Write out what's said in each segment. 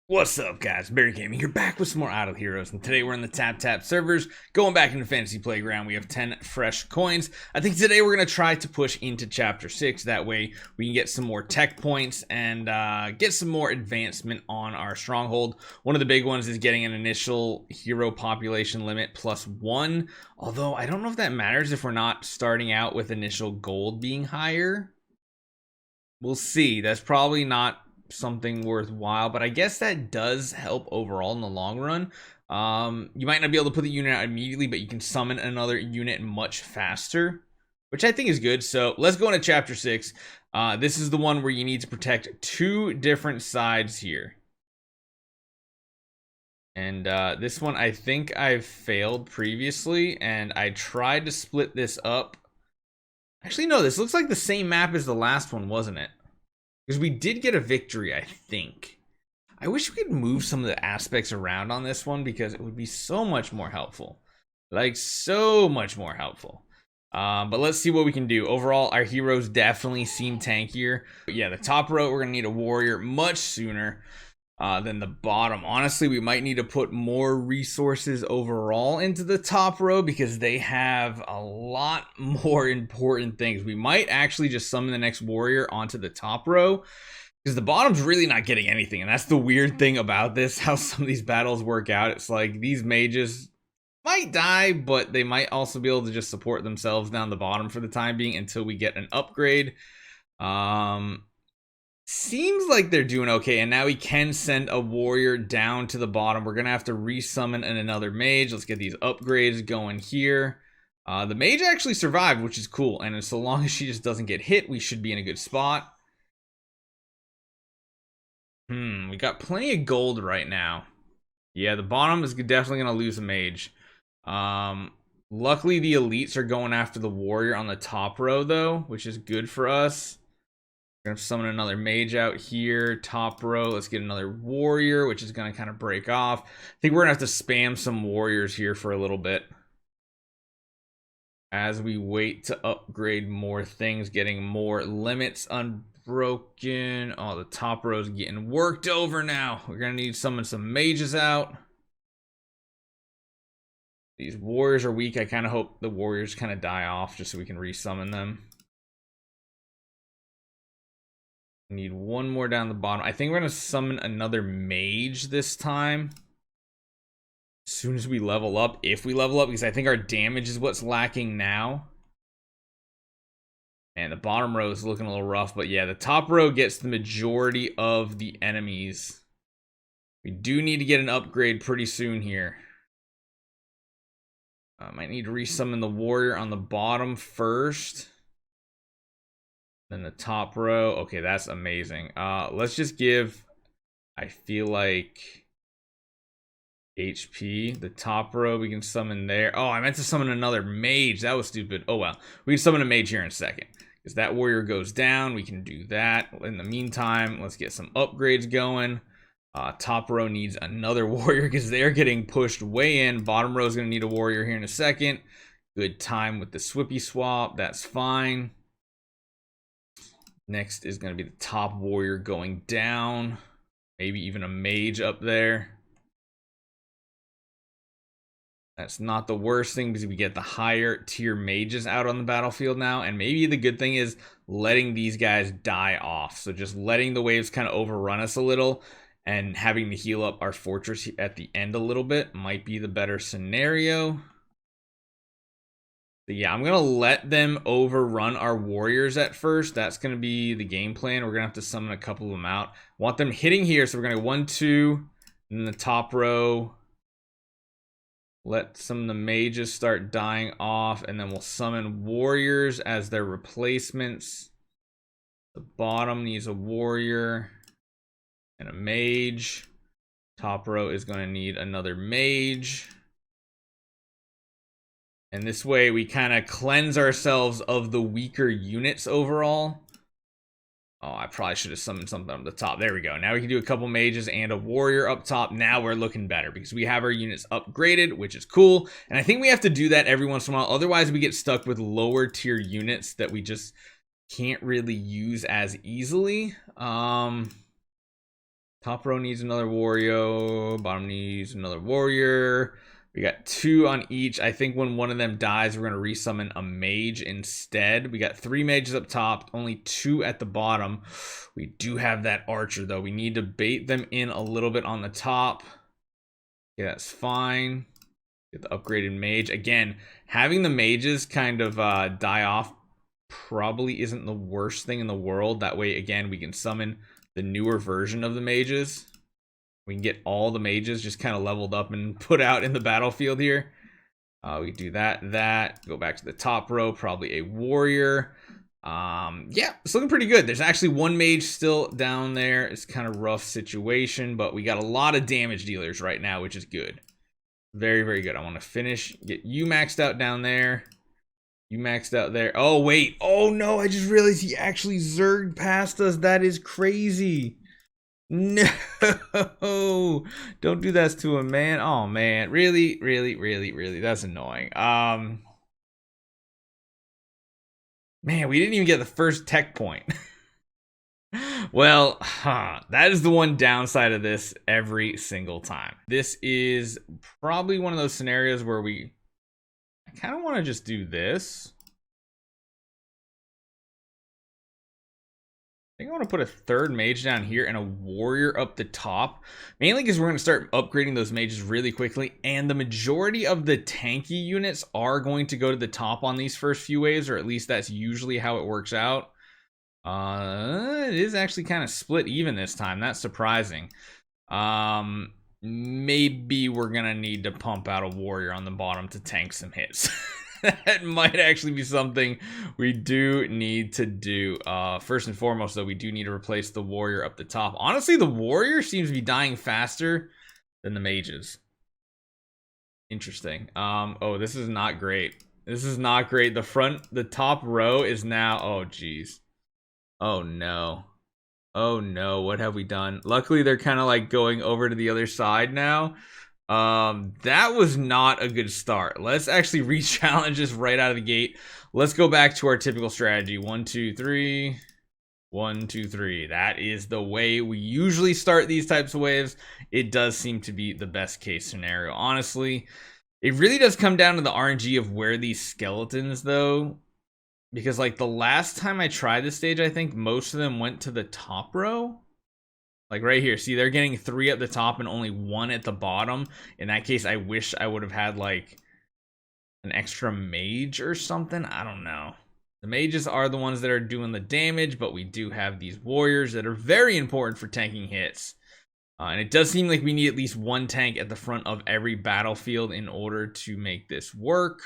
What's up, guys? Barry Gaming here, back with some more Idle Heroes, and today we're in the Tap servers, going back into Fantasy Playground. We have 10 fresh coins. I think today we're going to try to push into Chapter 6, that way we can get some more tech points and get some more advancement on our stronghold. One of the big ones is getting an initial hero population limit +1, although I don't know if that matters if we're not starting out with initial gold being higher. We'll see. That's probably not something worthwhile, but I guess that does help overall in the long run. You might not be able to put the unit out immediately, but you can summon another unit much faster, which I think is good. So let's go into Chapter 6. This is the one where you need to protect two different sides here. And this one, I think I've failed previously, and I tried to split this up. Actually, no, this looks like the same map as the last one, wasn't it? Because we did get a victory, I think. I wish we could move some of the aspects around on this one because it would be so much more helpful. Like, so much more helpful. But let's see what we can do. Overall, our heroes definitely seem tankier. But yeah, the top row, we're going to need a warrior much sooner than the bottom. Honestly, we might need to put more resources overall into the top row because they have a lot more important things. We might actually just summon the next warrior onto the top row because the bottom's really not getting anything, and that's the weird thing about this, how some of these battles work out. It's like these mages might die, but they might also be able to just support themselves down the bottom for the time being until we get an upgrade. Seems like they're doing okay, and now we can send a warrior down to the bottom. We're gonna have to resummon another mage. Let's get these upgrades going here. The mage actually survived, which is cool, and so long as she just doesn't get hit, we should be in a good spot. We got plenty of gold right now. Yeah, the bottom is definitely gonna lose a mage. Luckily the elites are going after the warrior on the top row though, which is good for us. We're gonna summon another mage out here, top row. Let's get another warrior, which is gonna kind of break off. I think we're gonna have to spam some warriors here for a little bit as we wait to upgrade more things, getting more limits unbroken. Oh, the top row is getting worked over now. We're gonna need to summon some mages out. These warriors are weak. I kind of hope the warriors kind of die off just so we can resummon them. Need one more down the bottom. I think we're gonna summon another mage this time as soon as we level up, if we level up, because I think our damage is what's lacking now. And the bottom row is looking a little rough, but yeah, the top row gets the majority of the enemies. We do need to get an upgrade pretty soon here. Might need to resummon the warrior on the bottom first. Then the top row. Okay, that's amazing. Let's just give, I feel like, HP. The top row we can summon there. Oh, I meant to summon another mage. That was stupid. Oh well. We can summon a mage here in a second. Because that warrior goes down. We can do that. In the meantime, let's get some upgrades going. Top row needs another warrior because they're getting pushed way in. Bottom row is going to need a warrior here in a second. Good time with the Swippy swap. That's fine. Next is going to be the top warrior going down. Maybe even a mage up there. That's not the worst thing because we get the higher tier mages out on the battlefield now. And maybe the good thing is letting these guys die off. So just letting the waves kind of overrun us a little and having to heal up our fortress at the end a little bit might be the better scenario. But yeah, I'm going to let them overrun our warriors at first. That's going to be the game plan. We're going to have to summon a couple of them out. Want them hitting here, so we're going to go 1, 2, and then the top row. Let some of the mages start dying off, and then we'll summon warriors as their replacements. The bottom needs a warrior and a mage. Top row is going to need another mage. And this way we kind of cleanse ourselves of the weaker units overall. Oh, I probably should have summoned something up the top. There we go. Now we can do a couple mages and a warrior up top. Now we're looking better because we have our units upgraded, which is cool. And I think we have to do that every once in a while. Otherwise, we get stuck with lower tier units that we just can't really use as easily. Top Top row needs another Wario. Bottom needs another warrior. We got 2 on each. I think when one of them dies, we're going to resummon a mage instead. We got 3 mages up top, only 2 at the bottom. We do have that archer, though. We need to bait them in a little bit on the top. Yeah, that's fine. Get the upgraded mage. Again, having the mages kind of die off probably isn't the worst thing in the world. That way, again, we can summon the newer version of the mages. We can get all the mages just kind of leveled up and put out in the battlefield here. We do that. Go back to the top row, probably a warrior. Yeah, it's looking pretty good. There's actually 1 mage still down there. It's kind of rough situation, but we got a lot of damage dealers right now, which is good. Very, very good. I want to finish, get you maxed out down there. You maxed out there. Oh, wait. Oh, no. I just realized he actually zerged past us. That is crazy. No. Don't do that to him, man. Oh, man. Really, really, really, really. That's annoying. Man, we didn't even get the first tech point. Well, that is the one downside of this every single time. This is probably one of those scenarios where I kind of want to just do this. I think I want to put a 3rd mage down here and a warrior up the top. Mainly because we're going to start upgrading those mages really quickly. And the majority of the tanky units are going to go to the top on these first few waves. Or at least that's usually how it works out. It is actually kind of split even this time. That's surprising. Maybe we're gonna need to pump out a warrior on the bottom to tank some hits. That might actually be something we do need to do. First and foremost, though, we do need to replace the warrior up the top. Honestly, the warrior seems to be dying faster than the mages. Interesting. Oh, this is not great. This is not great. The top row is now, oh geez. Oh no. Oh no, what have we done? Luckily, they're kind of like going over to the other side now. That was not a good start. Let's actually re-challenge this right out of the gate. Let's go back to our typical strategy. 1, 2, 3. 1, 2, 3. That is the way we usually start these types of waves. It does seem to be the best case scenario. Honestly, it really does come down to the RNG of where these skeletons, though. Because, like, the last time I tried this stage, I think most of them went to the top row. Like, right here. See, they're getting 3 at the top and only 1 at the bottom. In that case, I wish I would have had, like, an extra mage or something. I don't know. The mages are the ones that are doing the damage, but we do have these warriors that are very important for tanking hits. And it does seem like we need at least 1 tank at the front of every battlefield in order to make this work.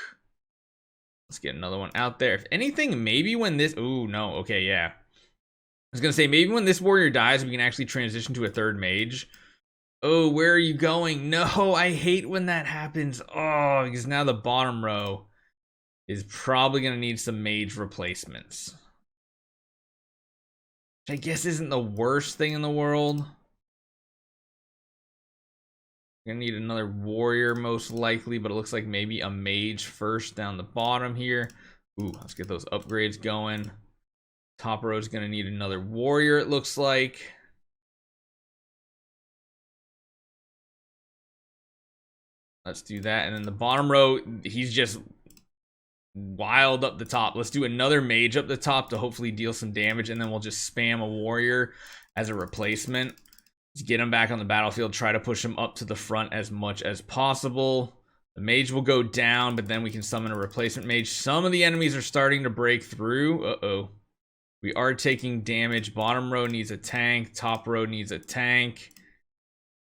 Let's get another one out there. If anything, maybe when this... Ooh, no. Okay, yeah. I was going to say, maybe when this warrior dies, we can actually transition to a 3rd mage. Oh, where are you going? No, I hate when that happens. Oh, because now the bottom row is probably going to need some mage replacements. Which I guess isn't the worst thing in the world. We're gonna need another warrior most likely, but it looks like maybe a mage first down the bottom here. Ooh, let's get those upgrades going. Top row is gonna need another warrior, it looks like. Let's do that. And then the bottom row, he's just wild up the top. Let's do another mage up the top to hopefully deal some damage, and then we'll just spam a warrior as a replacement. Let's get him back on the battlefield, try to push him up to the front as much as possible. The mage will go down, but then we can summon a replacement mage. Some of the enemies are starting to break through. Uh-oh. We are taking damage. Bottom row needs a tank. Top row needs a tank.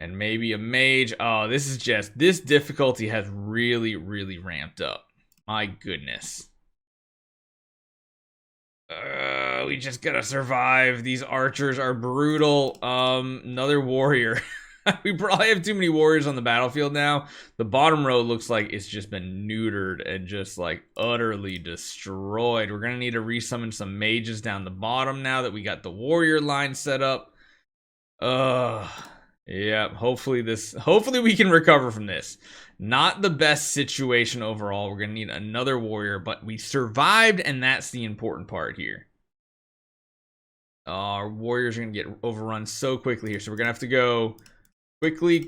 And maybe a mage. Oh, this is just... This difficulty has really, really ramped up. My goodness. We just gotta survive. These archers are brutal. Another warrior. We probably have too many warriors on the battlefield now. The bottom row looks like it's just been neutered and just like utterly destroyed. We're gonna need to resummon some mages down the bottom now that we got the warrior line set up. Yeah, hopefully we can recover from this. Not the best situation overall. We're gonna need another warrior, but we survived, and that's the important part here. Our warriors are gonna get overrun so quickly here, so we're gonna have to go quickly.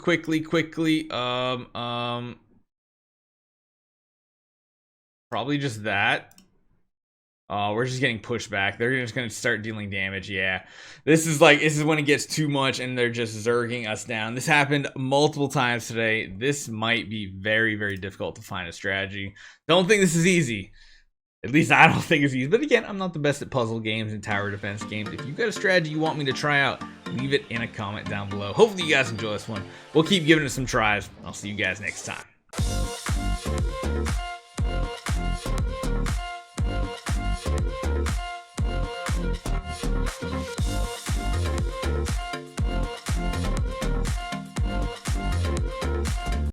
Probably just that. We're just getting pushed back. They're just gonna start dealing damage. Yeah, this is when it gets too much and they're just zerging us down. This happened multiple times today. This might be very, very difficult to find a strategy. Don't think this is easy. At least I don't think it's easy. But again, I'm not the best at puzzle games and tower defense games. If you've got a strategy you want me to try out, leave it in a comment down below. Hopefully you guys enjoy this one. We'll keep giving it some tries. I'll see you guys next time.